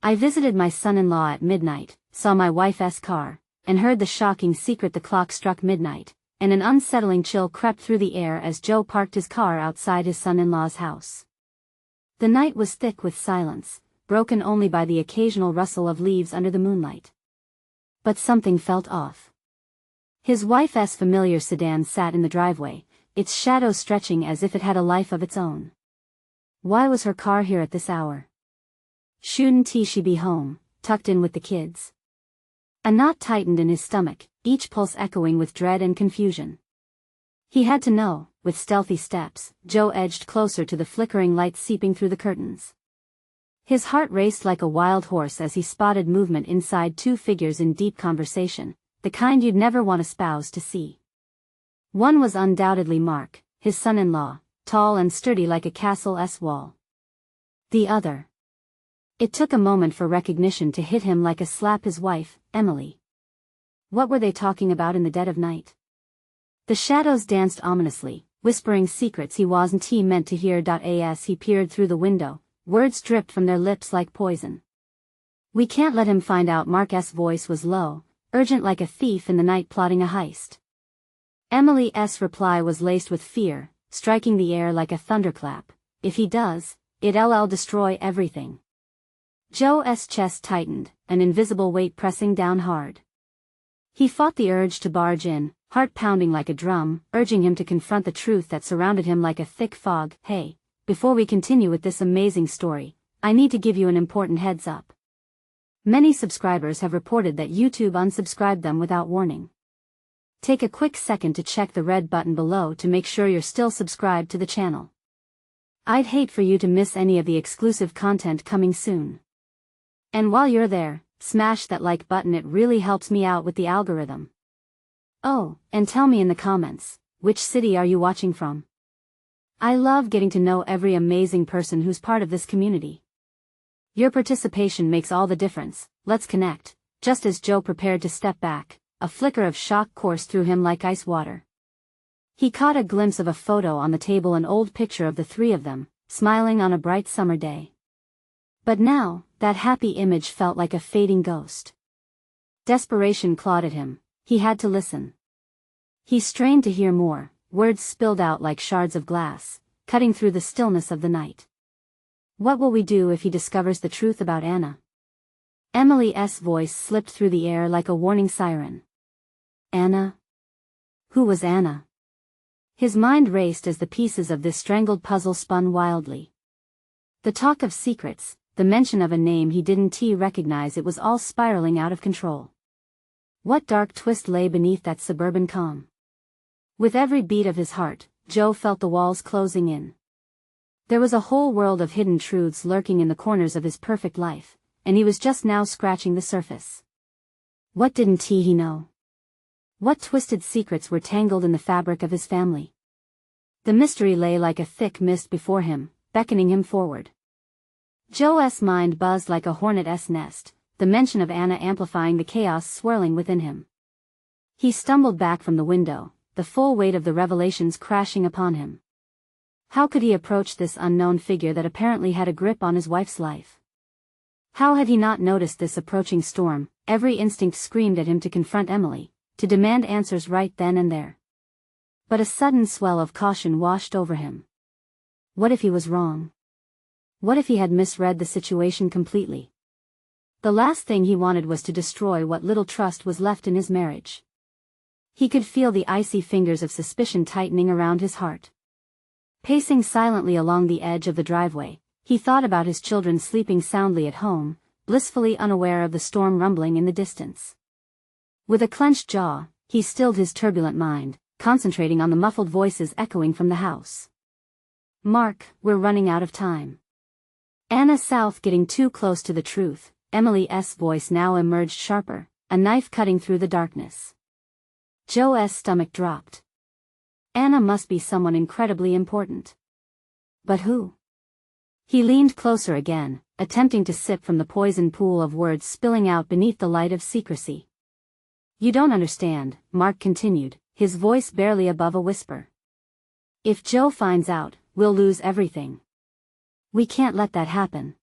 I visited my son-in-law at midnight, saw my wife's car, and heard the shocking secret. The clock struck midnight, and an unsettling chill crept through the air as Joe parked his car outside his son-in-law's house. The night was thick with silence, broken only by the occasional rustle of leaves under the moonlight. But something felt off. His wife's familiar sedan sat in the driveway, its shadow stretching as if it had a life of its own. Why was her car here at this hour? Shouldn't she be home, tucked in with the kids? A knot tightened in his stomach, each pulse echoing with dread and confusion. He had to know. With stealthy steps, Joe edged closer to the flickering light seeping through the curtains. His heart raced like a wild horse as he spotted movement inside two figures in deep conversation, the kind you'd never want a spouse to see. One was undoubtedly Mark, his son-in-law, tall and sturdy like a castle's wall. The other. It took a moment for recognition to hit him like a slap. His wife, Emily. What were they talking about in the dead of night? The shadows danced ominously, whispering secrets he wasn't meant to hear. As he peered through the window, words dripped from their lips like poison. We can't let him find out. Mark's voice was low, urgent like a thief in the night plotting a heist. Emily's reply was laced with fear, striking the air like a thunderclap. If he does, it'll destroy everything. Joe's chest tightened, an invisible weight pressing down hard. He fought the urge to barge in, heart pounding like a drum, urging him to confront the truth that surrounded him like a thick fog. Hey, before we continue with this amazing story, I need to give you an important heads up. Many subscribers have reported that YouTube unsubscribed them without warning. Take a quick second to check the red button below to make sure you're still subscribed to the channel. I'd hate for you to miss any of the exclusive content coming soon. And while you're there, smash that like button. It really helps me out with the algorithm. Oh, and tell me in the comments, which city are you watching from? I love getting to know every amazing person who's part of this community. Your participation makes all the difference. Let's connect. Just as Joe prepared to step back, a flicker of shock coursed through him like ice water. He caught a glimpse of a photo on the table, an old picture of the three of them, smiling on a bright summer day. But now, that happy image felt like a fading ghost. Desperation clawed at him. He had to listen. He strained to hear more, words spilled out like shards of glass, cutting through the stillness of the night. What will we do if he discovers the truth about Anna? Emily's voice slipped through the air like a warning siren. Anna? Who was Anna? His mind raced as the pieces of this strangled puzzle spun wildly. The talk of secrets, the mention of a name he didn't recognize, it was all spiraling out of control. What dark twist lay beneath that suburban calm? With every beat of his heart, Joe felt the walls closing in. There was a whole world of hidden truths lurking in the corners of his perfect life, and he was just now scratching the surface. What didn't he know? What twisted secrets were tangled in the fabric of his family? The mystery lay like a thick mist before him, beckoning him forward. Joe's mind buzzed like a hornet's nest, the mention of Anna amplifying the chaos swirling within him. He stumbled back from the window, the full weight of the revelations crashing upon him. How could he approach this unknown figure that apparently had a grip on his wife's life? How had he not noticed this approaching storm? Every instinct screamed at him to confront Emily, to demand answers right then and there. But a sudden swell of caution washed over him. What if he was wrong? What if he had misread the situation completely? The last thing he wanted was to destroy what little trust was left in his marriage. He could feel the icy fingers of suspicion tightening around his heart. Pacing silently along the edge of the driveway, he thought about his children sleeping soundly at home, blissfully unaware of the storm rumbling in the distance. With a clenched jaw, he stilled his turbulent mind, concentrating on the muffled voices echoing from the house. Mark, we're running out of time. Anna South getting too close to the truth. Emily's voice now emerged sharper, a knife cutting through the darkness. Joe's stomach dropped. Anna must be someone incredibly important. But who? He leaned closer again, attempting to sip from the poisoned pool of words spilling out beneath the light of secrecy. You don't understand, Mark continued, his voice barely above a whisper. If Joe finds out, we'll lose everything. We can't let that happen.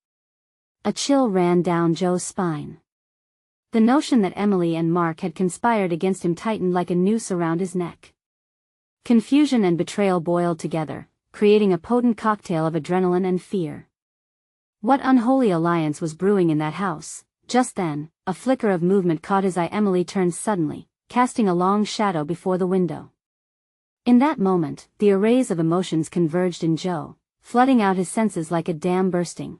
A chill ran down Joe's spine. The notion that Emily and Mark had conspired against him tightened like a noose around his neck. Confusion and betrayal boiled together, creating a potent cocktail of adrenaline and fear. What unholy alliance was brewing in that house? Just then, a flicker of movement caught his eye. Emily turned suddenly, casting a long shadow before the window. In that moment, the arrays of emotions converged in Joe, flooding out his senses like a dam bursting.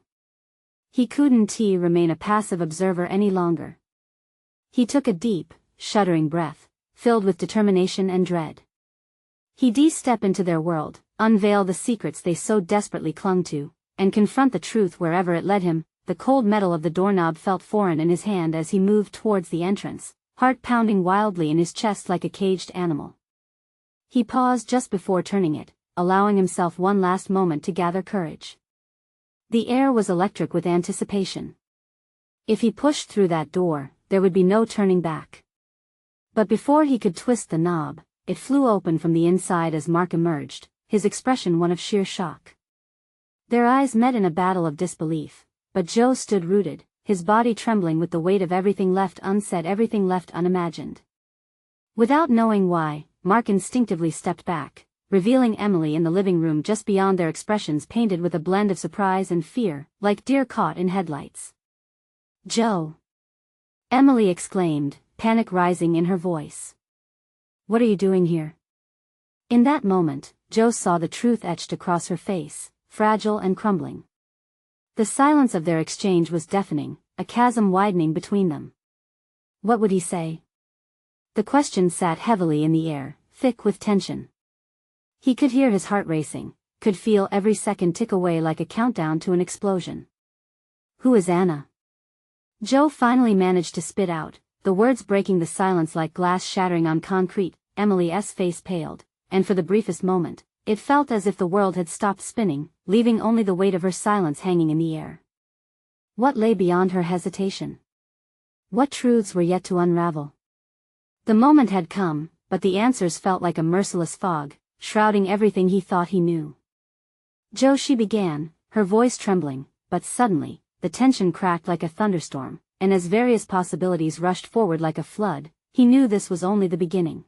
He couldn't remain a passive observer any longer. He took a deep, shuddering breath, filled with determination and dread. He'd step into their world, unveil the secrets they so desperately clung to, and confront the truth wherever it led him. The cold metal of the doorknob felt foreign in his hand as he moved towards the entrance, heart pounding wildly in his chest like a caged animal. He paused just before turning it, allowing himself one last moment to gather courage. The air was electric with anticipation. If he pushed through that door, there would be no turning back. But before he could twist the knob, it flew open from the inside as Mark emerged, his expression one of sheer shock. Their eyes met in a battle of disbelief, but Joe stood rooted, his body trembling with the weight of everything left unsaid, everything left unimagined. Without knowing why, Mark instinctively stepped back, revealing Emily in the living room just beyond, their expressions painted with a blend of surprise and fear, like deer caught in headlights. "Joe!" Emily exclaimed, panic rising in her voice. "What are you doing here?" In that moment, Joe saw the truth etched across her face, fragile and crumbling. The silence of their exchange was deafening, a chasm widening between them. What would he say? The question sat heavily in the air, thick with tension. He could hear his heart racing, could feel every second tick away like a countdown to an explosion. "Who is Anna?" Joe finally managed to spit out, the words breaking the silence like glass shattering on concrete. Emily's face paled, and for the briefest moment, it felt as if the world had stopped spinning, leaving only the weight of her silence hanging in the air. What lay beyond her hesitation? What truths were yet to unravel? The moment had come, but the answers felt like a merciless fog, shrouding everything he thought he knew. "Joe," she began, her voice trembling, but suddenly, the tension cracked like a thunderstorm, and as various possibilities rushed forward like a flood, he knew this was only the beginning.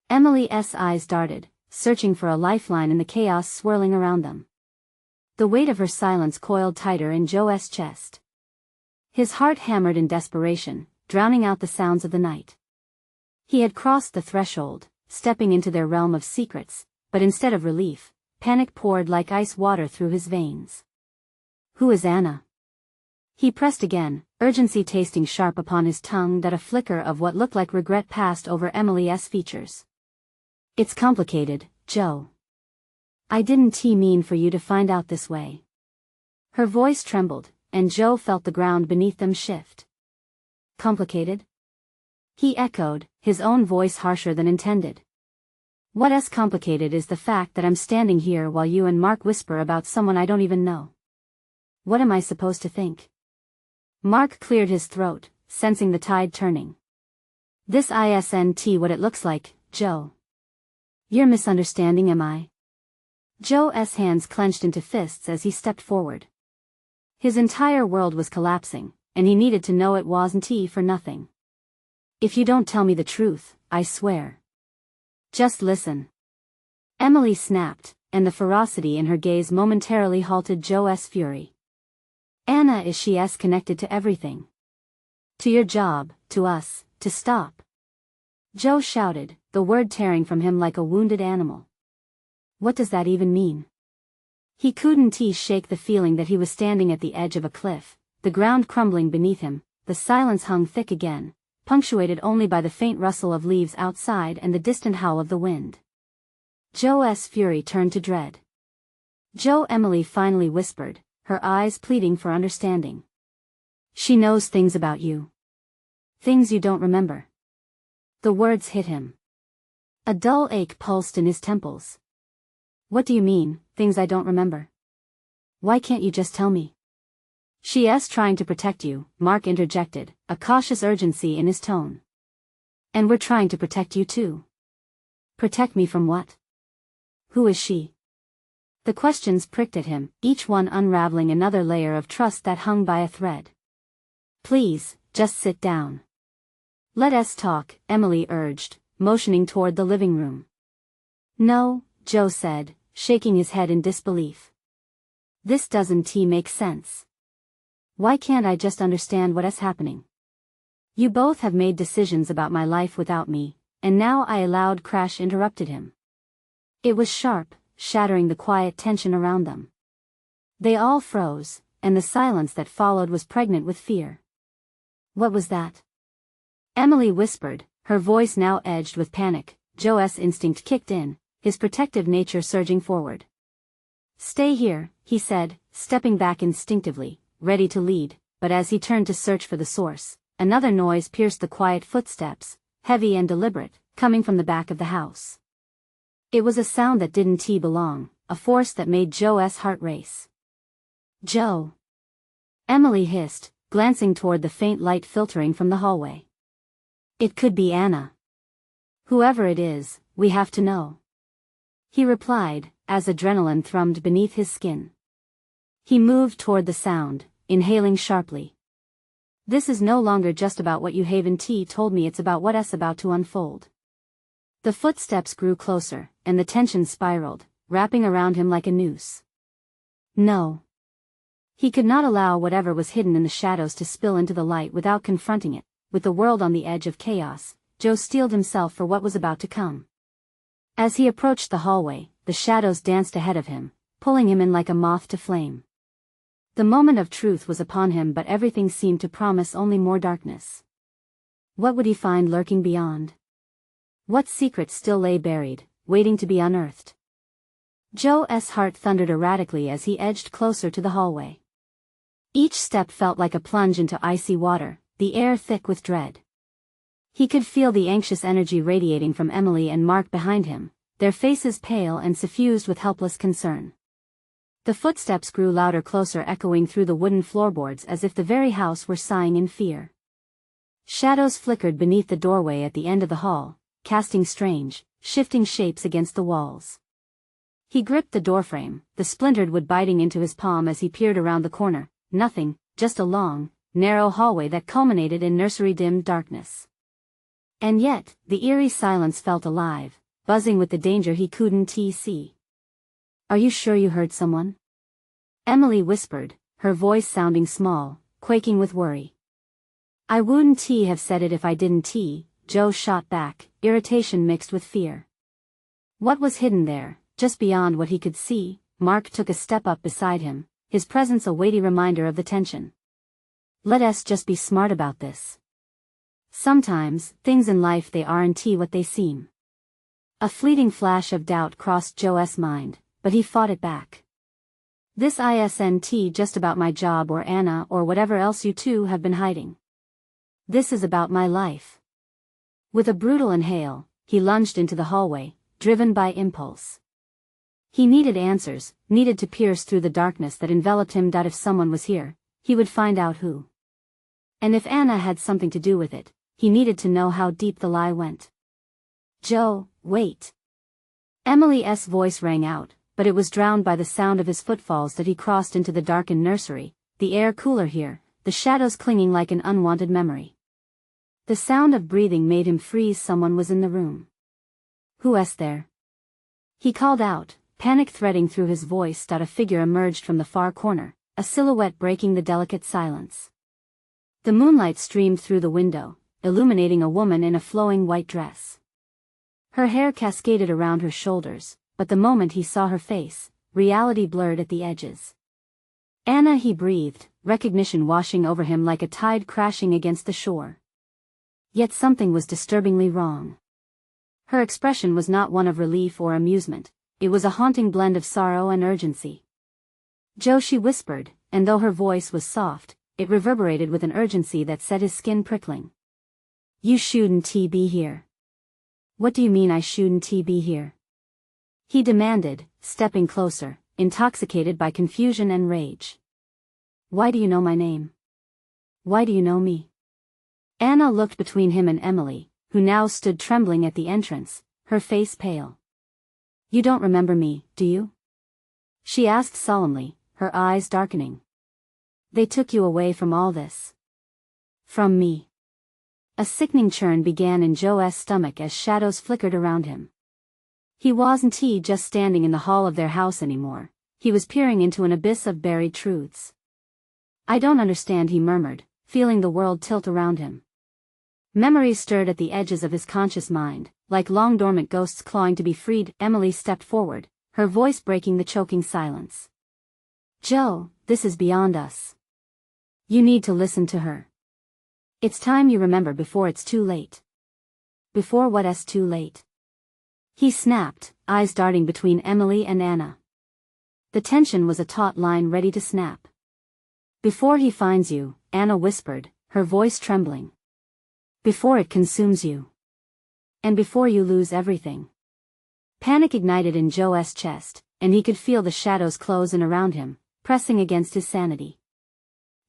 Emily's eyes darted, searching for a lifeline in the chaos swirling around them. The weight of her silence coiled tighter in Joe's chest. His heart hammered in desperation, drowning out the sounds of the night. He had crossed the threshold, stepping into their realm of secrets, but instead of relief, panic poured like ice water through his veins. "Who is Anna?" He pressed again, urgency tasting sharp upon his tongue. That a flicker of what looked like regret passed over Emily's features. "It's complicated, Joe. I didn't mean for you to find out this way." Her voice trembled, and Joe felt the ground beneath them shift. "Complicated?" he echoed, his own voice harsher than intended. "What's complicated is the fact that I'm standing here while you and Mark whisper about someone I don't even know. What am I supposed to think?" Mark cleared his throat, sensing the tide turning. "This isn't what it looks like, Joe. You're misunderstanding, am I?" Joe's hands clenched into fists as he stepped forward. His entire world was collapsing, and he needed to know it wasn't for nothing. "If you don't tell me the truth, I swear." "Just listen." Emily snapped, and the ferocity in her gaze momentarily halted Joe's fury. "Anna is she's connected to everything. To your job, to us, to stop." Joe shouted, the word tearing from him like a wounded animal. What does that even mean? He couldn't shake the feeling that he was standing at the edge of a cliff, the ground crumbling beneath him. The silence hung thick again, punctuated only by the faint rustle of leaves outside and the distant howl of the wind. Joe's fury turned to dread. "Joe," Emily finally whispered, her eyes pleading for understanding. "She knows things about you. Things you don't remember." The words hit him. A dull ache pulsed in his temples. "What do you mean, things I don't remember? Why can't you just tell me?" "She's trying to protect you," Mark interjected, a cautious urgency in his tone. "And we're trying to protect you too." "Protect me from what? Who is she?" The questions pricked at him, each one unraveling another layer of trust that hung by a thread. "Please, just sit down. Let us talk," Emily urged, motioning toward the living room. "No," Joe said, shaking his head in disbelief. "This doesn't make sense. Why can't I just understand what's happening? You both have made decisions about my life without me, and now I allowed crash," interrupted him. It was sharp, shattering the quiet tension around them. They all froze, and the silence that followed was pregnant with fear. "What was that?" Emily whispered, her voice now edged with panic. Joe's instinct kicked in, his protective nature surging forward. "Stay here," he said, stepping back instinctively, ready to lead, but as he turned to search for the source, another noise pierced the quiet footsteps, heavy and deliberate, coming from the back of the house. It was a sound that didn't belong, a force that made Joe's heart race. "Joe!" Emily hissed, glancing toward the faint light filtering from the hallway. "It could be Anna. Whoever it is, we have to know," he replied, as adrenaline thrummed beneath his skin. He moved toward the sound, inhaling sharply. "This is no longer just about what you Haven T told me, it's about what's about to unfold." The footsteps grew closer, and the tension spiraled, wrapping around him like a noose. No. He could not allow whatever was hidden in the shadows to spill into the light without confronting it. With the world on the edge of chaos, Joe steeled himself for what was about to come. As he approached the hallway, the shadows danced ahead of him, pulling him in like a moth to flame. The moment of truth was upon him, but everything seemed to promise only more darkness. What would he find lurking beyond? What secrets still lay buried, waiting to be unearthed? Joe's heart thundered erratically as he edged closer to the hallway. Each step felt like a plunge into icy water, the air thick with dread. He could feel the anxious energy radiating from Emily and Mark behind him, their faces pale and suffused with helpless concern. The footsteps grew louder, closer, echoing through the wooden floorboards as if the very house were sighing in fear. Shadows flickered beneath the doorway at the end of the hall, casting strange, shifting shapes against the walls. He gripped the doorframe, the splintered wood biting into his palm as he peered around the corner. Nothing, just a long, narrow hallway that culminated in nursery-dimmed darkness. And yet, the eerie silence felt alive, buzzing with the danger he couldn't see. "Are you sure you heard someone?" Emily whispered, her voice sounding small, quaking with worry. "I wouldn't have said it if I didn't." Joe shot back, irritation mixed with fear. What was hidden there, just beyond what he could see? Mark took a step up beside him, his presence a weighty reminder of the tension. "Let us just be smart about this. Sometimes, things in life they aren't what they seem." A fleeting flash of doubt crossed Joe's mind, but he fought it back. "This isn't just about my job or Anna or whatever else you two have been hiding. This is about my life." With a brutal inhale, he lunged into the hallway, driven by impulse. He needed answers, needed to pierce through the darkness that enveloped him. If someone was here, he would find out who. And if Anna had something to do with it, he needed to know how deep the lie went. "Joe, wait." Emily's voice rang out, but it was drowned by the sound of his footfalls as he crossed into the darkened nursery, the air cooler here, the shadows clinging like an unwanted memory. The sound of breathing made him freeze. Someone was in the room. "Who's there?" he called out, panic threading through his voice. A figure emerged from the far corner, a silhouette breaking the delicate silence. The moonlight streamed through the window, illuminating a woman in a flowing white dress. Her hair cascaded around her shoulders, but the moment he saw her face, reality blurred at the edges. "Anna," he breathed, recognition washing over him like a tide crashing against the shore. Yet something was disturbingly wrong. Her expression was not one of relief or amusement, it was a haunting blend of sorrow and urgency. "Joe," she whispered, and though her voice was soft, it reverberated with an urgency that set his skin prickling. "You shouldn't be here." "What do you mean I shouldn't be here?" he demanded, stepping closer, intoxicated by confusion and rage. "Why do you know my name? Why do you know me?" Anna looked between him and Emily, who now stood trembling at the entrance, her face pale. "You don't remember me, do you?" she asked solemnly, her eyes darkening. They took you away from all this. From me. A sickening churn began in Joe's stomach as shadows flickered around him. He wasn't just standing in the hall of their house anymore, he was peering into an abyss of buried truths. I don't understand, he murmured, feeling the world tilt around him. Memories stirred at the edges of his conscious mind, like long dormant ghosts clawing to be freed. Emily stepped forward, her voice breaking the choking silence. Joe, this is beyond us. You need to listen to her. It's time you remember before it's too late. Before what's too late? He snapped, eyes darting between Emily and Anna. The tension was a taut line ready to snap. Before he finds you, Anna whispered, her voice trembling. Before it consumes you. And before you lose everything. Panic ignited in Joe's chest, and he could feel the shadows close in around him, pressing against his sanity.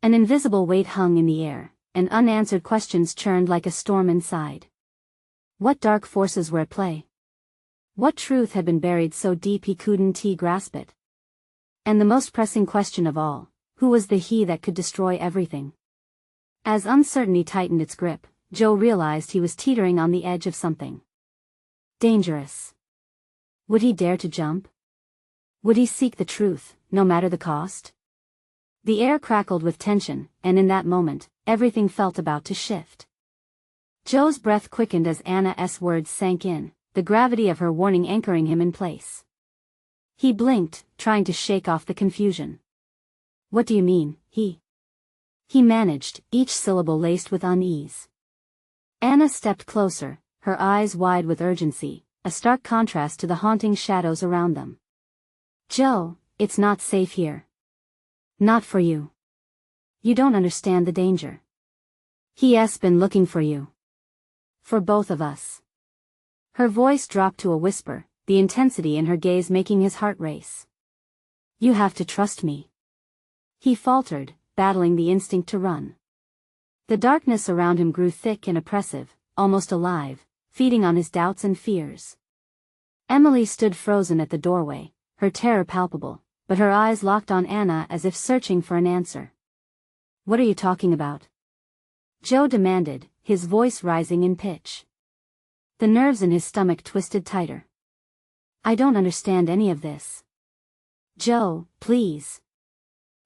An invisible weight hung in the air, and unanswered questions churned like a storm inside. What dark forces were at play? What truth had been buried so deep he couldn't grasp it? And the most pressing question of all, who was the he that could destroy everything? As uncertainty tightened its grip, Joe realized he was teetering on the edge of something dangerous. Would he dare to jump? Would he seek the truth, no matter the cost? The air crackled with tension, and in that moment, everything felt about to shift. Joe's breath quickened as Anna's words sank in, the gravity of her warning anchoring him in place. He blinked, trying to shake off the confusion. What do you mean, he managed, each syllable laced with unease. Anna stepped closer, her eyes wide with urgency, a stark contrast to the haunting shadows around them. Joe, it's not safe here. Not for you. You don't understand the danger. He's been looking for you. For both of us. Her voice dropped to a whisper, the intensity in her gaze making his heart race. You have to trust me. He faltered, battling the instinct to run. The darkness around him grew thick and oppressive, almost alive, feeding on his doubts and fears. Emily stood frozen at the doorway, her terror palpable, but her eyes locked on Anna as if searching for an answer. What are you talking about? Joe demanded, his voice rising in pitch. The nerves in his stomach twisted tighter. I don't understand any of this. Joe, please.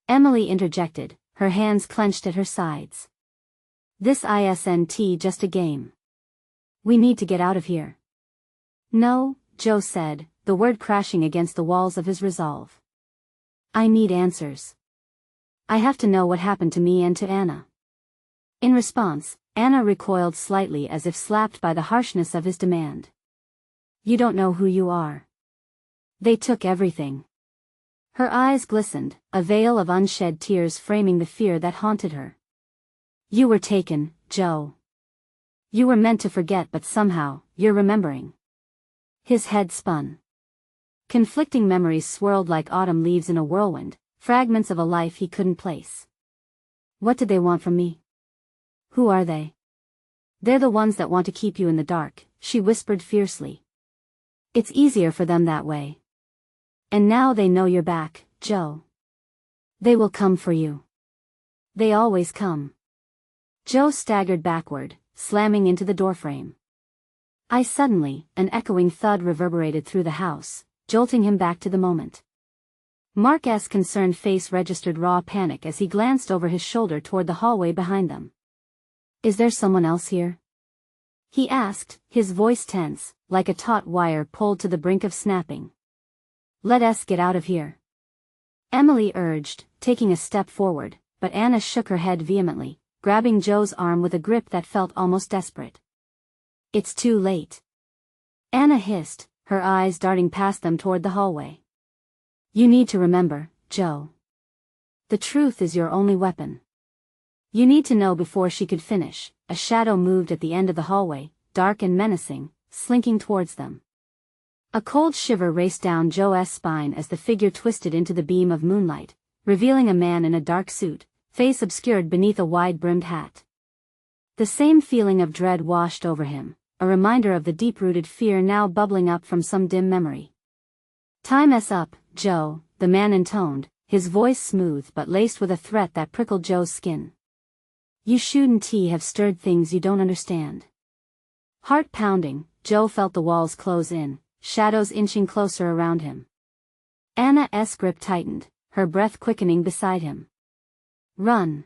Emily interjected, her hands clenched at her sides. This isn't just a game. We need to get out of here. No, Joe said, the word crashing against the walls of his resolve. I need answers. I have to know what happened to me and to Anna. In response, Anna recoiled slightly as if slapped by the harshness of his demand. You don't know who you are. They took everything. Her eyes glistened, a veil of unshed tears framing the fear that haunted her. You were taken, Joe. You were meant to forget, but somehow, you're remembering. His head spun. Conflicting memories swirled like autumn leaves in a whirlwind, fragments of a life he couldn't place. What did they want from me? Who are they? They're the ones that want to keep you in the dark, she whispered fiercely. It's easier for them that way. And now they know you're back, Joe. They will come for you. They always come. Joe staggered backward, slamming into the doorframe. Suddenly, an echoing thud reverberated through the house, jolting him back to the moment. Mark's concerned face registered raw panic as he glanced over his shoulder toward the hallway behind them. Is there someone else here? He asked, his voice tense, like a taut wire pulled to the brink of snapping. Let us get out of here. Emily urged, taking a step forward, but Anna shook her head vehemently, grabbing Joe's arm with a grip that felt almost desperate. It's too late. Anna hissed, her eyes darting past them toward the hallway. You need to remember, Joe. The truth is your only weapon. You need to know. Before she could finish, a shadow moved at the end of the hallway, dark and menacing, slinking towards them. A cold shiver raced down Joe's spine as the figure twisted into the beam of moonlight, revealing a man in a dark suit, face obscured beneath a wide-brimmed hat. The same feeling of dread washed over him, a reminder of the deep-rooted fear now bubbling up from some dim memory. Time's up, Joe, the man intoned, his voice smooth but laced with a threat that prickled Joe's skin. You shouldn't have stirred things you don't understand. Heart pounding, Joe felt the walls close in, shadows inching closer around him. Anna's grip tightened, her breath quickening beside him. Run!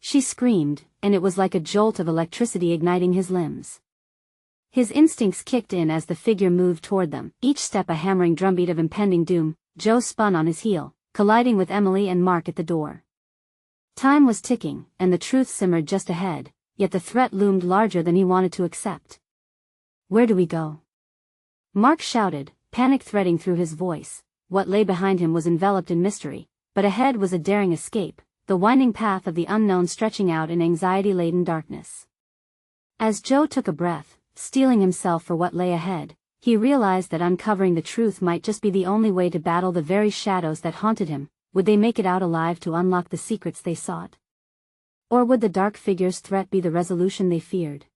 She screamed, and it was like a jolt of electricity igniting his limbs. His instincts kicked in as the figure moved toward them, each step a hammering drumbeat of impending doom. Joe spun on his heel, colliding with Emily and Mark at the door. Time was ticking, and the truth simmered just ahead, yet the threat loomed larger than he wanted to accept. Where do we go? Mark shouted, panic threading through his voice. What lay behind him was enveloped in mystery, but ahead was a daring escape, the winding path of the unknown stretching out in anxiety-laden darkness. As Joe took a breath, steeling himself for what lay ahead, he realized that uncovering the truth might just be the only way to battle the very shadows that haunted him. Would they make it out alive to unlock the secrets they sought? Or would the dark figure's threat be the resolution they feared?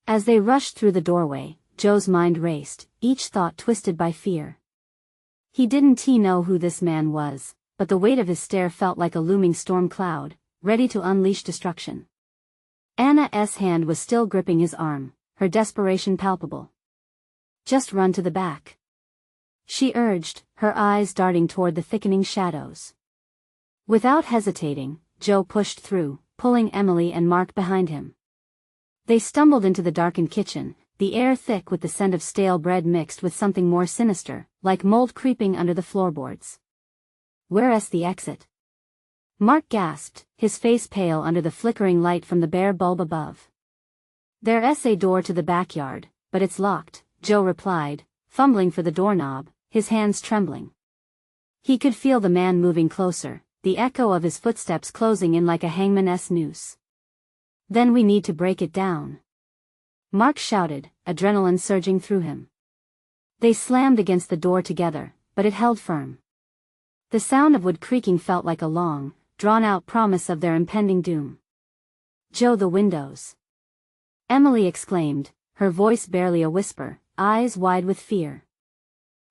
As they rushed through the doorway, Joe's mind raced, each thought twisted by fear. He didn't know who this man was, but the weight of his stare felt like a looming storm cloud, ready to unleash destruction. Anna's hand was still gripping his arm, her desperation palpable. Just run to the back, she urged, her eyes darting toward the thickening shadows. Without hesitating, Joe pushed through, pulling Emily and Mark behind him. They stumbled into the darkened kitchen, the air thick with the scent of stale bread mixed with something more sinister, like mold creeping under the floorboards. Where's the exit? Mark gasped, his face pale under the flickering light from the bare bulb above. There's a door to the backyard, but it's locked, Joe replied, fumbling for the doorknob, his hands trembling. He could feel the man moving closer, the echo of his footsteps closing in like a hangman's noose. Then we need to break it down, Mark shouted, adrenaline surging through him. They slammed against the door together, but it held firm. The sound of wood creaking felt like a long, drawn-out promise of their impending doom. Joe, the windows! Emily exclaimed, her voice barely a whisper, eyes wide with fear.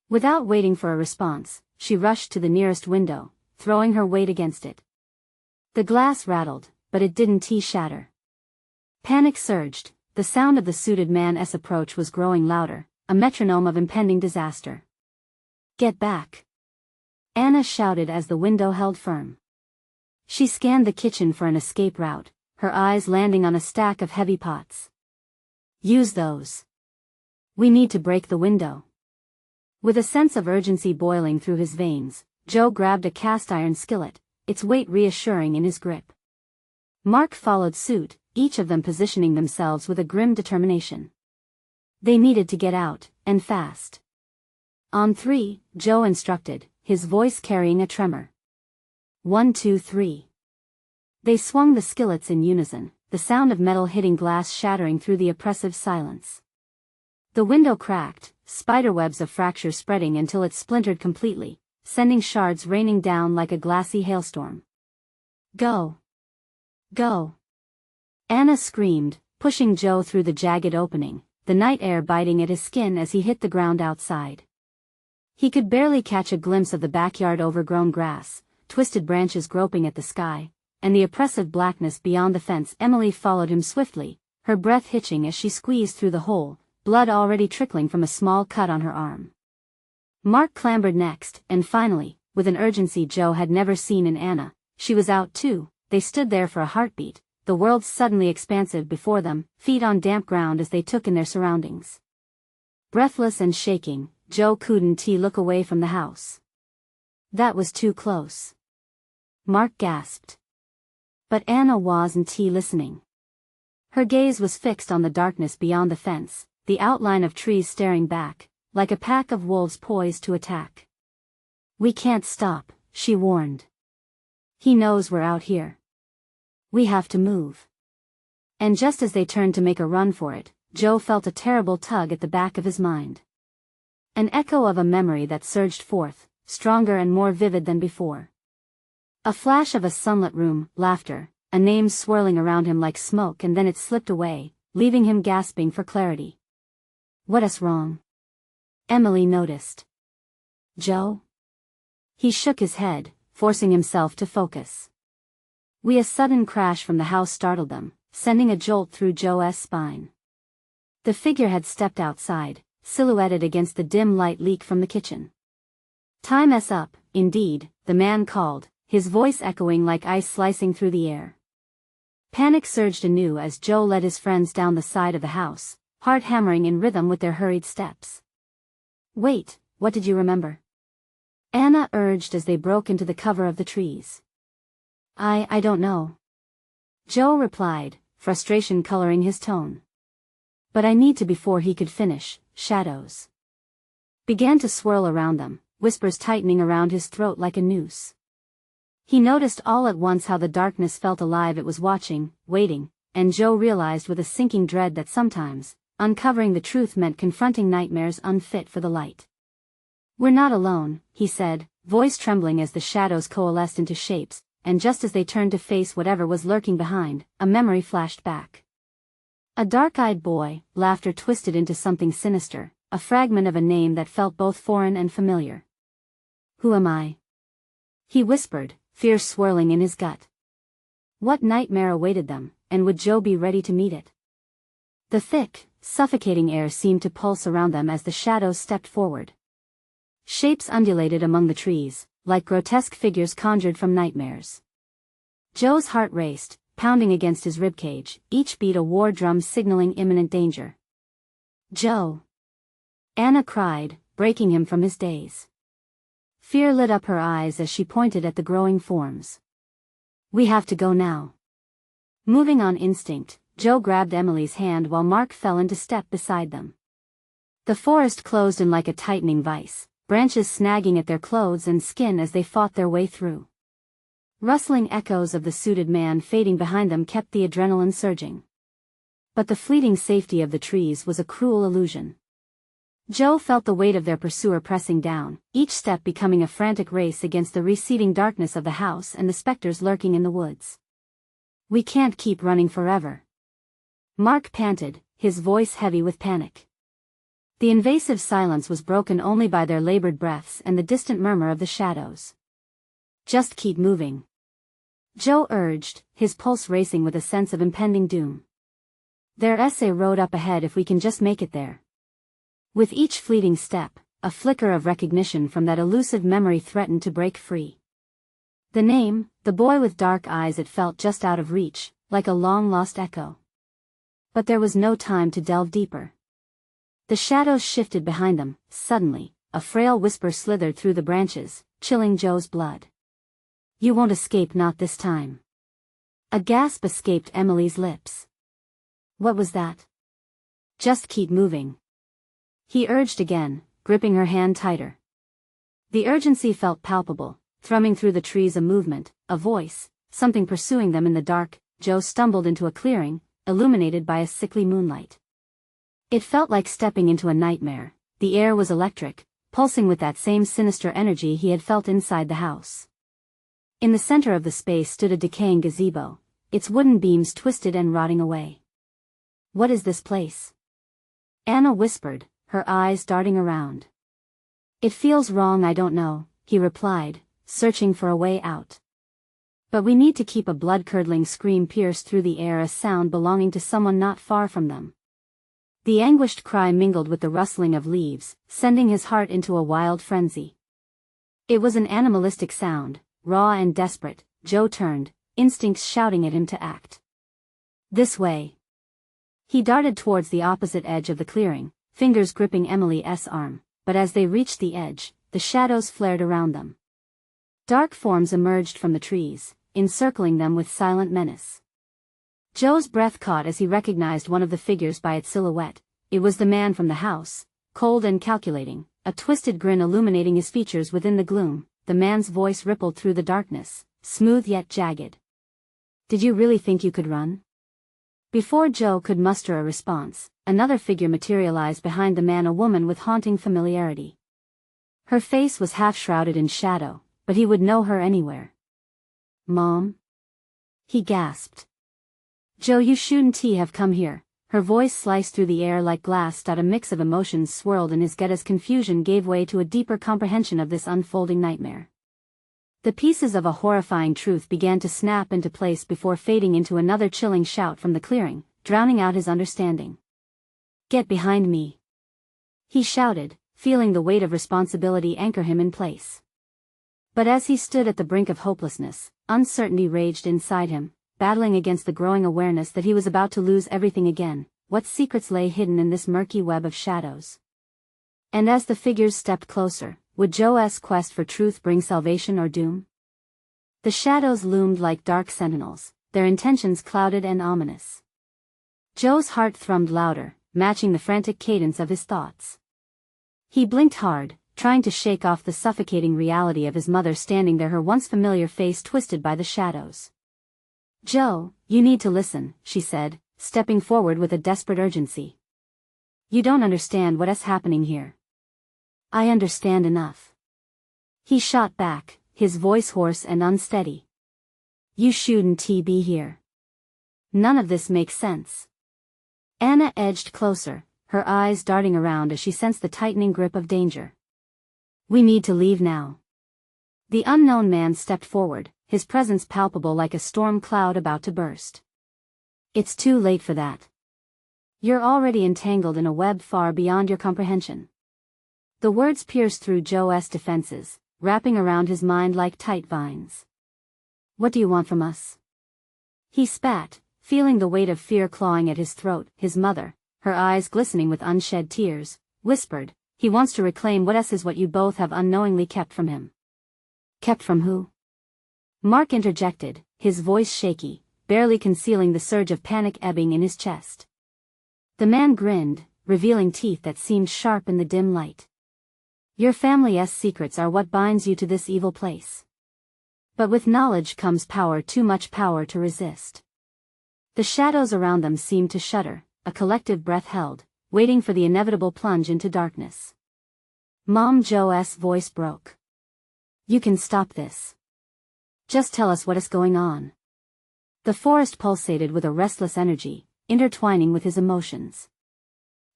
Without waiting for a response, she rushed to the nearest window, throwing her weight against it. The glass rattled, but it didn't shatter. Panic surged, the sound of the suited man's approach was growing louder, a metronome of impending disaster. Get back! Anna shouted as the window held firm. She scanned the kitchen for an escape route, her eyes landing on a stack of heavy pots. Use those. We need to break the window. With a sense of urgency boiling through his veins, Joe grabbed a cast-iron skillet, its weight reassuring in his grip. Mark followed suit, each of them positioning themselves with a grim determination. They needed to get out, and fast. On 3, Joe instructed, his voice carrying a tremor. 1, 2, 3. They swung the skillets in unison, the sound of metal hitting glass shattering through the oppressive silence. The window cracked, spiderwebs of fracture spreading until it splintered completely, sending shards raining down like a glassy hailstorm. Go! Go! Anna screamed, pushing Joe through the jagged opening, the night air biting at his skin as he hit the ground outside. He could barely catch a glimpse of the backyard overgrown grass, twisted branches groping at the sky, and the oppressive blackness beyond the fence. Emily followed him swiftly, her breath hitching as she squeezed through the hole, blood already trickling from a small cut on her arm. Mark clambered next, and finally, with an urgency Joe had never seen in Anna, she was out too. They stood there for a heartbeat, the world suddenly expansive before them, feet on damp ground as they took in their surroundings. Breathless and shaking, Joe couldn't look away from the house. That was too close. Mark gasped. But Anna wasn't listening. Her gaze was fixed on the darkness beyond the fence, the outline of trees staring back, like a pack of wolves poised to attack. We can't stop, she warned. He knows we're out here. We have to move. And just as they turned to make a run for it, Joe felt a terrible tug at the back of his mind. An echo of a memory that surged forth, stronger and more vivid than before. A flash of a sunlit room, laughter, a name swirling around him like smoke, and then it slipped away, leaving him gasping for clarity. What's wrong? Emily noticed. Joe? He shook his head, forcing himself to focus. A sudden crash from the house startled them, sending a jolt through Joe's spine. The figure had stepped outside, silhouetted against the dim light leak from the kitchen. "Time's up, indeed," the man called, his voice echoing like ice slicing through the air. Panic surged anew as Joe led his friends down the side of the house, heart hammering in rhythm with their hurried steps. "Wait, what did you remember?" Anna urged as they broke into the cover of the trees. I don't know," Joe replied, frustration coloring his tone. "But I need to." Before he could finish, shadows began to swirl around them, whispers tightening around his throat like a noose. He noticed all at once how the darkness felt alive. It was watching, waiting, and Joe realized with a sinking dread that sometimes, uncovering the truth meant confronting nightmares unfit for the light. "We're not alone," he said, voice trembling as the shadows coalesced into shapes, and just as they turned to face whatever was lurking behind, a memory flashed back. A dark-eyed boy, laughter twisted into something sinister, a fragment of a name that felt both foreign and familiar. "Who am I?" he whispered, fear swirling in his gut. What nightmare awaited them, and would Joe be ready to meet it? The thick, suffocating air seemed to pulse around them as the shadows stepped forward. Shapes undulated among the trees, like grotesque figures conjured from nightmares. Joe's heart raced, pounding against his ribcage, each beat a war drum signaling imminent danger. "Joe!" Anna cried, breaking him from his daze. Fear lit up her eyes as she pointed at the growing forms. "We have to go now." Moving on instinct, Joe grabbed Emily's hand while Mark fell into step beside them. The forest closed in like a tightening vice, branches snagging at their clothes and skin as they fought their way through. Rustling echoes of the suited man fading behind them kept the adrenaline surging. But the fleeting safety of the trees was a cruel illusion. Joe felt the weight of their pursuer pressing down, each step becoming a frantic race against the receding darkness of the house and the specters lurking in the woods. "We can't keep running forever," Mark panted, his voice heavy with panic. The invasive silence was broken only by their labored breaths and the distant murmur of the shadows. "Just keep moving," Joe urged, his pulse racing with a sense of impending doom. "There's a road up ahead if we can just make it there." With each fleeting step, a flicker of recognition from that elusive memory threatened to break free. The name, the boy with dark eyes, it felt just out of reach, like a long-lost echo. But there was no time to delve deeper. The shadows shifted behind them. Suddenly, a frail whisper slithered through the branches, chilling Joe's blood. "You won't escape, not this time." A gasp escaped Emily's lips. "What was that?" "Just keep moving," he urged again, gripping her hand tighter. The urgency felt palpable, thrumming through the trees. A movement, a voice, something pursuing them in the dark. Joe stumbled into a clearing, illuminated by a sickly moonlight. It felt like stepping into a nightmare. The air was electric, pulsing with that same sinister energy he had felt inside the house. In the center of the space stood a decaying gazebo, its wooden beams twisted and rotting away. "What is this place?" Anna whispered, her eyes darting around. "It feels wrong. I don't know," he replied, searching for a way out. "But we need to keep." A blood-curdling scream pierced through the air, a sound belonging to someone not far from them. The anguished cry mingled with the rustling of leaves, sending his heart into a wild frenzy. It was an animalistic sound, raw and desperate. Joe turned, instincts shouting at him to act. "This way." He darted towards the opposite edge of the clearing, fingers gripping Emily's arm, but as they reached the edge, the shadows flared around them. Dark forms emerged from the trees, encircling them with silent menace. Joe's breath caught as he recognized one of the figures by its silhouette. It was the man from the house, cold and calculating, a twisted grin illuminating his features within the gloom. The man's voice rippled through the darkness, smooth yet jagged. "Did you really think you could run?" Before Joe could muster a response, another figure materialized behind the man, a woman with haunting familiarity. Her face was half shrouded in shadow, but he would know her anywhere. "Mom?" he gasped. "Joe, you shouldn't have come here." Her voice sliced through the air like glass. A mix of emotions swirled in his gut as confusion gave way to a deeper comprehension of this unfolding nightmare. The pieces of a horrifying truth began to snap into place before fading into another chilling shout from the clearing, drowning out his understanding. "Get behind me!" he shouted, feeling the weight of responsibility anchor him in place. But as he stood at the brink of hopelessness, uncertainty raged inside him, battling against the growing awareness that he was about to lose everything again. What secrets lay hidden in this murky web of shadows? And as the figures stepped closer, would Joe's quest for truth bring salvation or doom? The shadows loomed like dark sentinels, their intentions clouded and ominous. Joe's heart thrummed louder, matching the frantic cadence of his thoughts. He blinked hard, trying to shake off the suffocating reality of his mother standing there, her once familiar face twisted by the shadows. "Joe, you need to listen," she said, stepping forward with a desperate urgency. "You don't understand what's happening here." "I understand enough," he shot back, his voice hoarse and unsteady. "You shouldn't be here. None of this makes sense." Anna edged closer, her eyes darting around as she sensed the tightening grip of danger. "We need to leave now." The unknown man stepped forward, his presence palpable like a storm cloud about to burst. "It's too late for that. You're already entangled in a web far beyond your comprehension." The words pierced through Joe's defenses, wrapping around his mind like tight vines. "What do you want from us?" he spat, feeling the weight of fear clawing at his throat. His mother, her eyes glistening with unshed tears, whispered, "He wants to reclaim what you both have unknowingly kept from him." "Kept from who?" Mark interjected, his voice shaky, barely concealing the surge of panic ebbing in his chest. The man grinned, revealing teeth that seemed sharp in the dim light. "Your family's secrets are what binds you to this evil place. But with knowledge comes power, too much power to resist." The shadows around them seemed to shudder, a collective breath held, waiting for the inevitable plunge into darkness. Mom, Joe's voice broke. "You can stop this. Just tell us what is going on." The forest pulsated with a restless energy, intertwining with his emotions.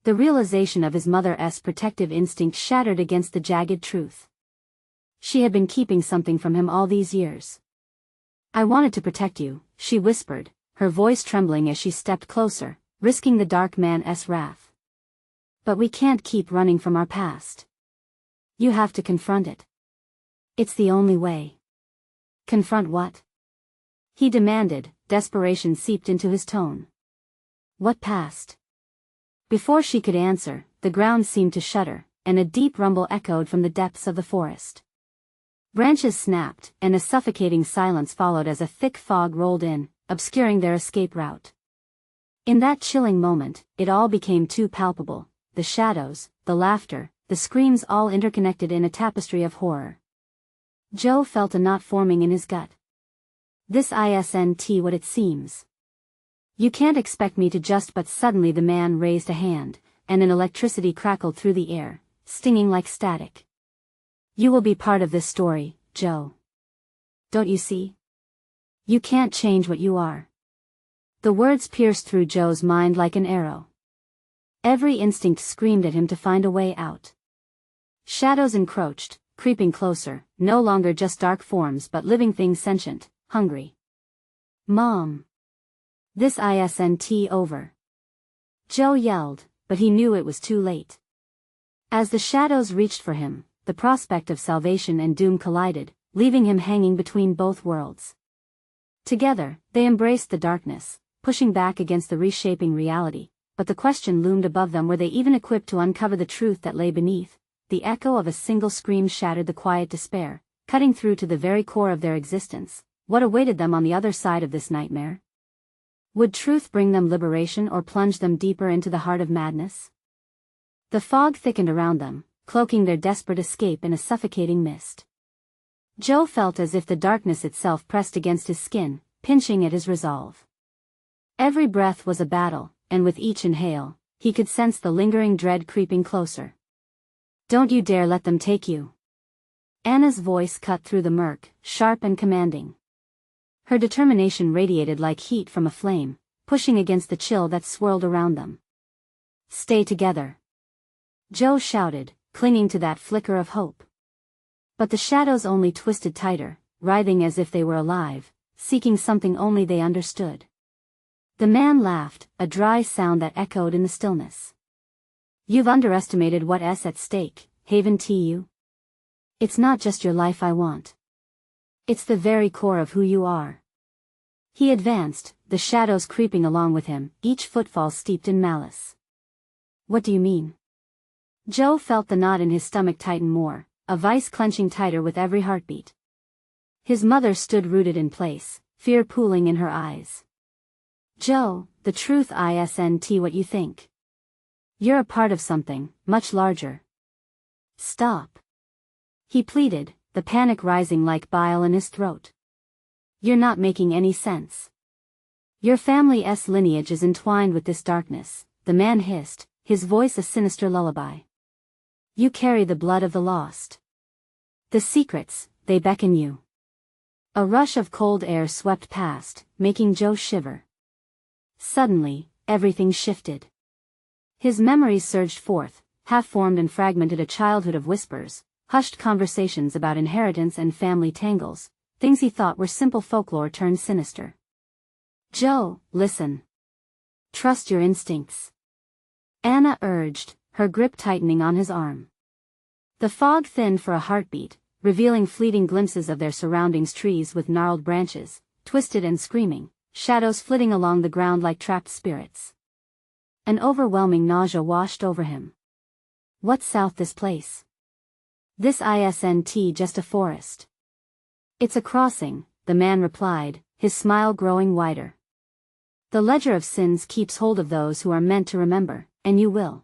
The realization of his mother's protective instinct shattered against the jagged truth. She had been keeping something from him all these years. "I wanted to protect you," she whispered, her voice trembling as she stepped closer, risking the dark man's wrath. "But we can't keep running from our past. You have to confront it. It's the only way." "Confront what?" he demanded, desperation seeped into his tone. "What past?" Before she could answer, the ground seemed to shudder, and a deep rumble echoed from the depths of the forest. Branches snapped, and a suffocating silence followed as a thick fog rolled in, obscuring their escape route. In that chilling moment, it all became too palpable, the shadows, the laughter, the screams, all interconnected in a tapestry of horror. Joe felt a knot forming in his gut. "This isn't what it seems. You can't expect me to just..." But suddenly the man raised a hand, and an electricity crackled through the air, stinging like static. "You will be part of this story, Joe. Don't you see? You can't change what you are." The words pierced through Joe's mind like an arrow. Every instinct screamed at him to find a way out. Shadows encroached, creeping closer, no longer just dark forms but living things, sentient, hungry. "Mom! This isn't over!" Joe yelled, but he knew it was too late. As the shadows reached for him, the prospect of salvation and doom collided, leaving him hanging between both worlds. Together, they embraced the darkness, pushing back against the reshaping reality, but the question loomed above them: were they even equipped to uncover the truth that lay beneath? The echo of a single scream shattered the quiet despair, cutting through to the very core of their existence. What awaited them on the other side of this nightmare? Would truth bring them liberation or plunge them deeper into the heart of madness? The fog thickened around them, cloaking their desperate escape in a suffocating mist. Joe felt as if the darkness itself pressed against his skin, pinching at his resolve. Every breath was a battle, and with each inhale, he could sense the lingering dread creeping closer. "Don't you dare let them take you." Anna's voice cut through the murk, sharp and commanding. Her determination radiated like heat from a flame, pushing against the chill that swirled around them. "Stay together," Joe shouted, clinging to that flicker of hope. But the shadows only twisted tighter, writhing as if they were alive, seeking something only they understood. The man laughed, a dry sound that echoed in the stillness. You've underestimated what's at stake, haven't you? It's not just your life I want. It's the very core of who you are. He advanced, the shadows creeping along with him, each footfall steeped in malice. What do you mean? Joe felt the knot in his stomach tighten more, a vice clenching tighter with every heartbeat. His mother stood rooted in place, fear pooling in her eyes. Joe, the truth isn't what you think. You're a part of something, much larger. Stop. He pleaded, the panic rising like bile in his throat. You're not making any sense. Your family's lineage is entwined with this darkness, the man hissed, his voice a sinister lullaby. You carry the blood of the lost. The secrets, they beckon you. A rush of cold air swept past, making Joe shiver. Suddenly, everything shifted. His memories surged forth, half-formed and fragmented, a childhood of whispers, hushed conversations about inheritance and family tangles, things he thought were simple folklore turned sinister. Joe, listen. Trust your instincts. Anna urged, her grip tightening on his arm. The fog thinned for a heartbeat, revealing fleeting glimpses of their surroundings, trees with gnarled branches, twisted and screaming, shadows flitting along the ground like trapped spirits. An overwhelming nausea washed over him. What's south this place? This isn't just a forest. It's a crossing, the man replied, his smile growing wider. The ledger of sins keeps hold of those who are meant to remember, and you will.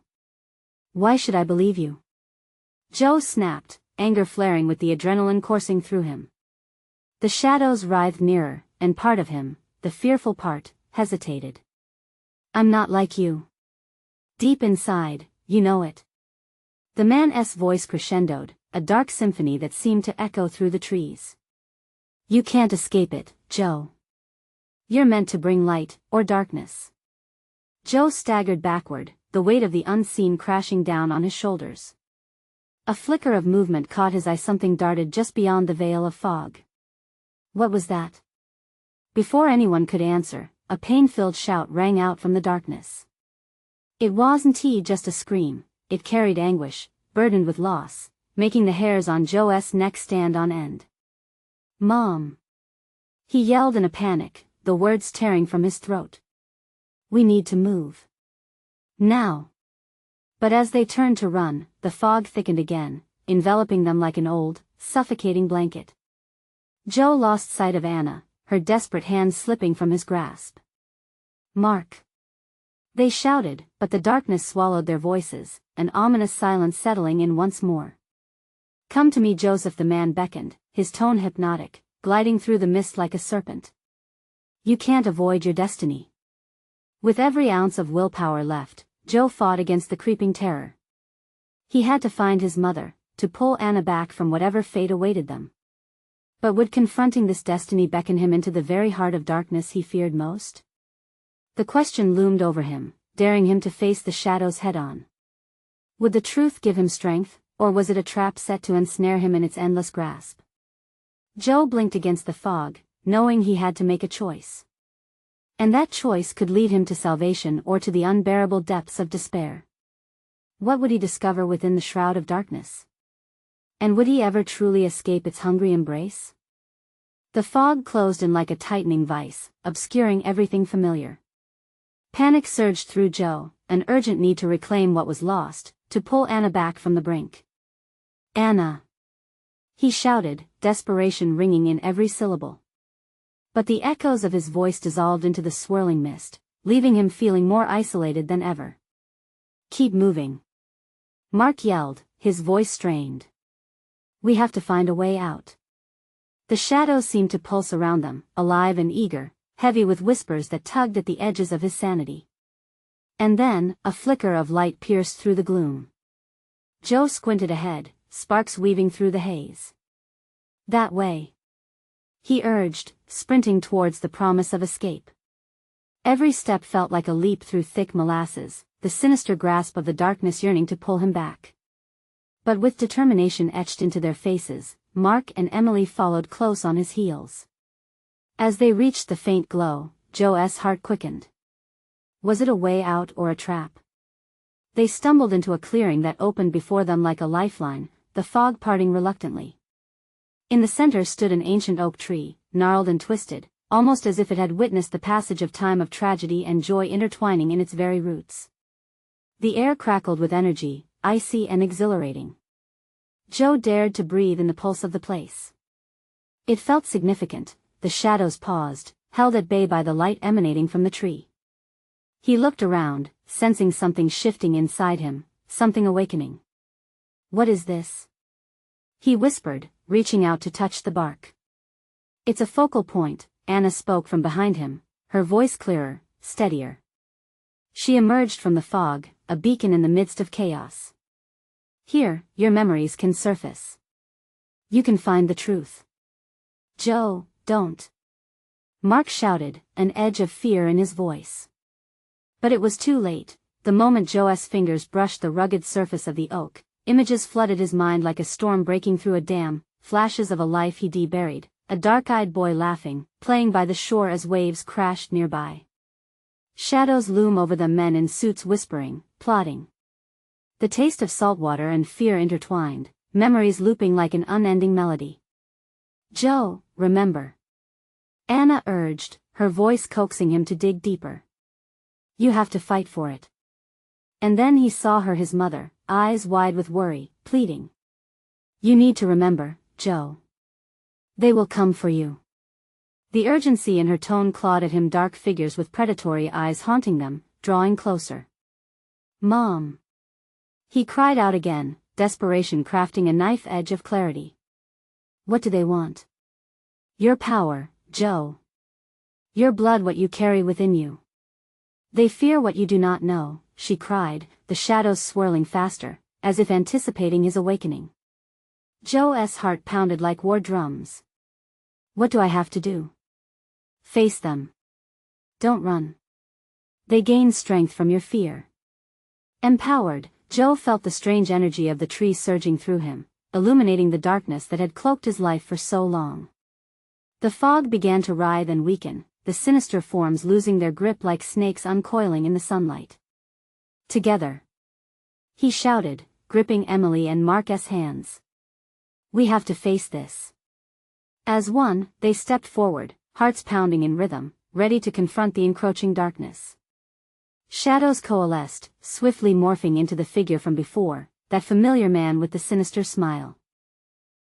Why should I believe you? Joe snapped, anger flaring with the adrenaline coursing through him. The shadows writhed nearer, and part of him, the fearful part, hesitated. I'm not like you. Deep inside, you know it. The man's voice crescendoed, a dark symphony that seemed to echo through the trees. You can't escape it, Joe. You're meant to bring light, or darkness. Joe staggered backward, the weight of the unseen crashing down on his shoulders. A flicker of movement caught his eye, something darted just beyond the veil of fog. What was that? Before anyone could answer, a pain-filled shout rang out from the darkness. It wasn't just a scream, it carried anguish, burdened with loss, making the hairs on Joe's neck stand on end. Mom! He yelled in a panic, the words tearing from his throat. We need to move. Now. But as they turned to run, the fog thickened again, enveloping them like an old, suffocating blanket. Joe lost sight of Anna, her desperate hands slipping from his grasp. Mark! They shouted, but the darkness swallowed their voices, an ominous silence settling in once more. Come to me, Joseph, the man beckoned, his tone hypnotic, gliding through the mist like a serpent. You can't avoid your destiny. With every ounce of willpower left, Joe fought against the creeping terror. He had to find his mother, to pull Anna back from whatever fate awaited them. But would confronting this destiny beckon him into the very heart of darkness he feared most? The question loomed over him, daring him to face the shadows head-on. Would the truth give him strength, or was it a trap set to ensnare him in its endless grasp? Joe blinked against the fog, knowing he had to make a choice. And that choice could lead him to salvation or to the unbearable depths of despair. What would he discover within the shroud of darkness? And would he ever truly escape its hungry embrace? The fog closed in like a tightening vice, obscuring everything familiar. Panic surged through Joe, an urgent need to reclaim what was lost, to pull Anna back from the brink. Anna! He shouted, desperation ringing in every syllable. But the echoes of his voice dissolved into the swirling mist, leaving him feeling more isolated than ever. Keep moving. Mark yelled, his voice strained. We have to find a way out. The shadows seemed to pulse around them, alive and eager, heavy with whispers that tugged at the edges of his sanity. And then, a flicker of light pierced through the gloom. Joe squinted ahead, sparks weaving through the haze. That way. He urged, sprinting towards the promise of escape. Every step felt like a leap through thick molasses, the sinister grasp of the darkness yearning to pull him back. But with determination etched into their faces, Mark and Emily followed close on his heels. As they reached the faint glow, Joe's heart quickened. Was it a way out or a trap? They stumbled into a clearing that opened before them like a lifeline, the fog parting reluctantly. In the center stood an ancient oak tree, gnarled and twisted, almost as if it had witnessed the passage of time, of tragedy and joy intertwining in its very roots. The air crackled with energy, icy and exhilarating. Joe dared to breathe in the pulse of the place. It felt significant. The shadows paused, held at bay by the light emanating from the tree. He looked around, sensing something shifting inside him, something awakening. "What is this?" he whispered, reaching out to touch the bark. "It's a focal point," Anna spoke from behind him, her voice clearer, steadier. She emerged from the fog, a beacon in the midst of chaos. "Here, your memories can surface. You can find the truth." "Joe, don't!" Mark shouted, an edge of fear in his voice. But it was too late. The moment Joe's fingers brushed the rugged surface of the oak, images flooded his mind like a storm breaking through a dam, flashes of a life he buried, a dark-eyed boy laughing, playing by the shore as waves crashed nearby. Shadows loom over them, men in suits whispering, plotting. The taste of saltwater and fear intertwined, memories looping like an unending melody. "Joe, remember," Anna urged, her voice coaxing him to dig deeper. "You have to fight for it." And then he saw her, his mother, eyes wide with worry, pleading. "You need to remember, Joe. They will come for you." The urgency in her tone clawed at him, dark figures with predatory eyes haunting them, drawing closer. "Mom!" He cried out again, desperation crafting a knife edge of clarity. "What do they want?" "Your power, Joe. Your blood, what you carry within you. They fear what you do not know," she cried, the shadows swirling faster, as if anticipating his awakening. Joe's heart pounded like war drums. "What do I have to do?" "Face them. Don't run. They gain strength from your fear." Empowered, Joe felt the strange energy of the tree surging through him, illuminating the darkness that had cloaked his life for so long. The fog began to writhe and weaken, the sinister forms losing their grip like snakes uncoiling in the sunlight. "Together," he shouted, gripping Emily and Mark's hands. "We have to face this." As one, they stepped forward, hearts pounding in rhythm, ready to confront the encroaching darkness. Shadows coalesced, swiftly morphing into the figure from before, that familiar man with the sinister smile.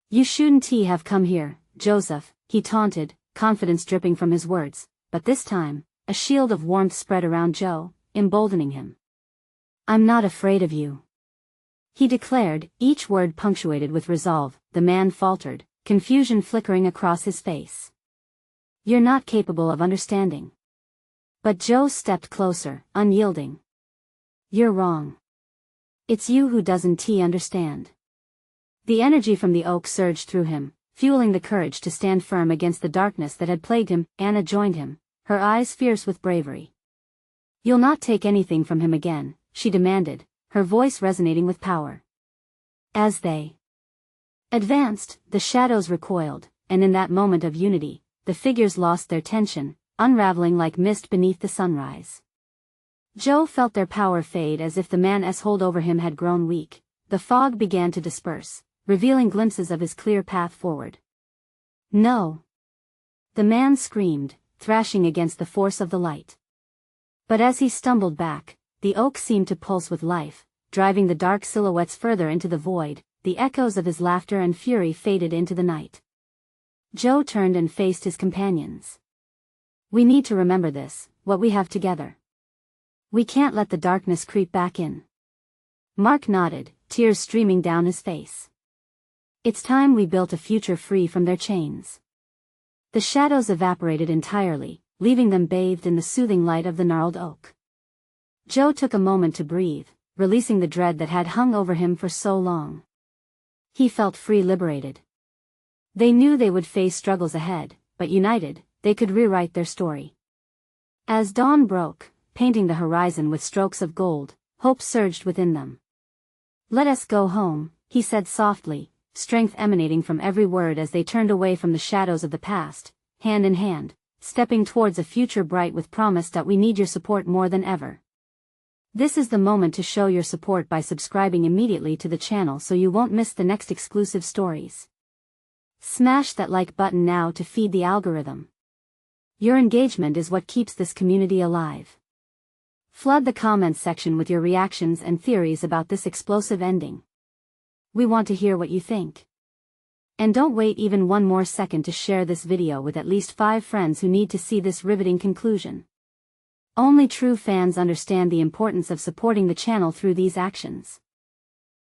"You shouldn't have come here, Joseph," he taunted, confidence dripping from his words, but this time, a shield of warmth spread around Joe, emboldening him. "I'm not afraid of you," he declared, each word punctuated with resolve. The man faltered, confusion flickering across his face. "You're not capable of understanding." But Joe stepped closer, unyielding. "You're wrong. It's you who doesn't understand." The energy from the oak surged through him, fueling the courage to stand firm against the darkness that had plagued him. Anna joined him, her eyes fierce with bravery. "You'll not take anything from him again," she demanded, her voice resonating with power. As they advanced, the shadows recoiled, and in that moment of unity, the figures lost their tension, unraveling like mist beneath the sunrise. Joe felt their power fade as if the man's hold over him had grown weak. The fog began to disperse, revealing glimpses of his clear path forward. "No!" the man screamed, thrashing against the force of the light. But as he stumbled back, the oak seemed to pulse with life, driving the dark silhouettes further into the void. The echoes of his laughter and fury faded into the night. Joe turned and faced his companions. "We need to remember this, what we have together. We can't let the darkness creep back in." Mark nodded, tears streaming down his face. "It's time we built a future free from their chains." The shadows evaporated entirely, leaving them bathed in the soothing light of the gnarled oak. Joe took a moment to breathe, releasing the dread that had hung over him for so long. He felt free, liberated. They knew they would face struggles ahead, but united, they could rewrite their story. As dawn broke, painting the horizon with strokes of gold, hope surged within them. "Let us go home," he said softly, strength emanating from every word as they turned away from the shadows of the past, hand in hand, stepping towards a future bright with promise that we need your support more than ever. This is the moment to show your support by subscribing immediately to the channel so you won't miss the next exclusive stories. Smash that like button now to feed the algorithm. Your engagement is what keeps this community alive. Flood the comments section with your reactions and theories about this explosive ending. We want to hear what you think. And don't wait even one more second to share this video with at least 5 friends who need to see this riveting conclusion. Only true fans understand the importance of supporting the channel through these actions.